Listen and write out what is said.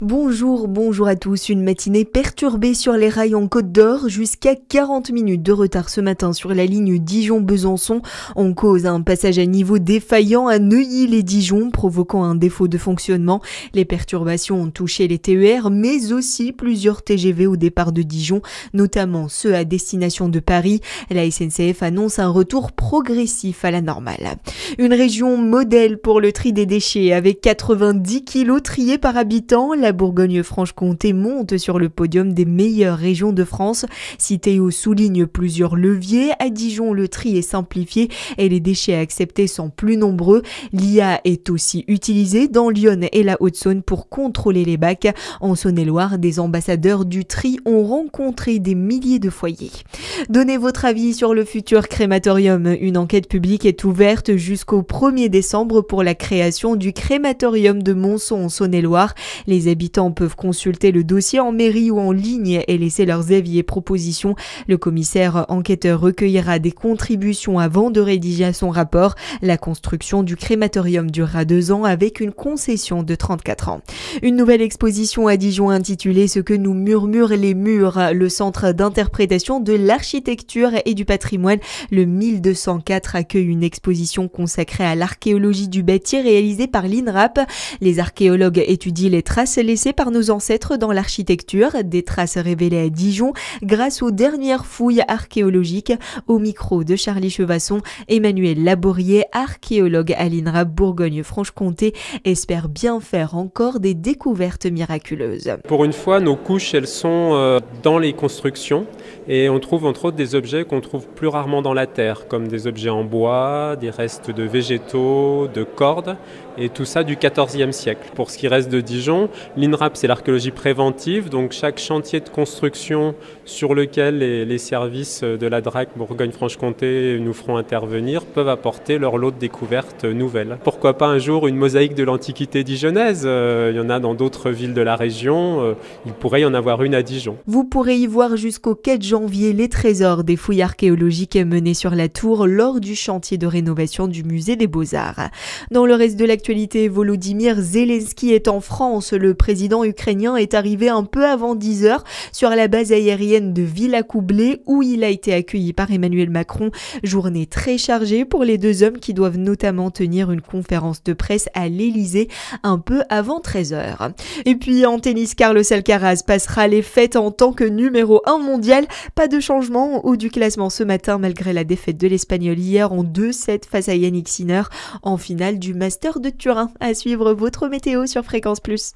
Bonjour à tous. Une matinée perturbée sur les rails en Côte d'Or, jusqu'à 40 minutes de retard ce matin sur la ligne Dijon-Besançon. En cause un passage à niveau défaillant à Neuilly-les-Dijon, provoquant un défaut de fonctionnement. Les perturbations ont touché les TER, mais aussi plusieurs TGV au départ de Dijon, notamment ceux à destination de Paris. La SNCF annonce un retour progressif à la normale. Une région modèle pour le tri des déchets, avec 90 kilos triés par habitant. La Bourgogne-Franche-Comté monte sur le podium des meilleures régions de France. Citeo souligne plusieurs leviers. À Dijon, le tri est simplifié et les déchets acceptés sont plus nombreux. L'IA est aussi utilisée dans l'Yonne et la Haute-Saône pour contrôler les bacs. En Saône-et-Loire, des ambassadeurs du tri ont rencontré des milliers de foyers. Donnez votre avis sur le futur crématorium. Une enquête publique est ouverte jusqu'au 1er décembre pour la création du crématorium de Monceau en Saône-et-Loire. Les habitants peuvent consulter le dossier en mairie ou en ligne et laisser leurs avis et propositions. Le commissaire enquêteur recueillera des contributions avant de rédiger son rapport. La construction du crématorium durera 2 ans avec une concession de 34 ans. Une nouvelle exposition à Dijon intitulée « Ce que nous murmurent les murs ». Le centre d'interprétation de l'architecture et du patrimoine, le 1204, accueille une exposition consacrée à l'archéologie du bâti réalisée par l'INRAP. Les archéologues étudient les traces laissées par nos ancêtres dans l'architecture, des traces révélées à Dijon grâce aux dernières fouilles archéologiques. Au micro de Charlie Chevasson, Emmanuel Laborier, archéologue à l'INRAP Bourgogne-Franche-Comté, espère bien faire encore des découvertes miraculeuses. Pour une fois, nos couches, elles sont dans les constructions et on trouve entre autres des objets qu'on trouve plus rarement dans la terre, comme des objets en bois, des restes de végétaux, de cordes, et tout ça du XIVe siècle. Pour ce qui reste de Dijon, l'INRAP, c'est l'archéologie préventive, donc chaque chantier de construction sur lequel les services de la DRAC Bourgogne-Franche-Comté nous feront intervenir peuvent apporter leur lot de découvertes nouvelles. Pourquoi pas un jour une mosaïque de l'Antiquité dijonnaise? Il y en a dans d'autres villes de la région, il pourrait y en avoir une à Dijon. Vous pourrez y voir jusqu'au 4 janvier les trésors des fouilles archéologiques menées sur la tour lors du chantier de rénovation du musée des Beaux-Arts. Dans le reste de l'actualité, Volodymyr Zelensky est en France. Le président ukrainien est arrivé un peu avant 10h sur la base aérienne de Villacoublay où il a été accueilli par Emmanuel Macron. Journée très chargée pour les deux hommes qui doivent notamment tenir une conférence de presse à l'Elysée un peu avant 13h. Et puis en tennis, Carlos Alcaraz passera les fêtes en tant que numéro 1 mondial. Pas de changement au haut du classement ce matin malgré la défaite de l'Espagnol hier en 2-7 face à Yannick Sinner en finale du Master de Turin. À suivre votre météo sur Fréquence Plus.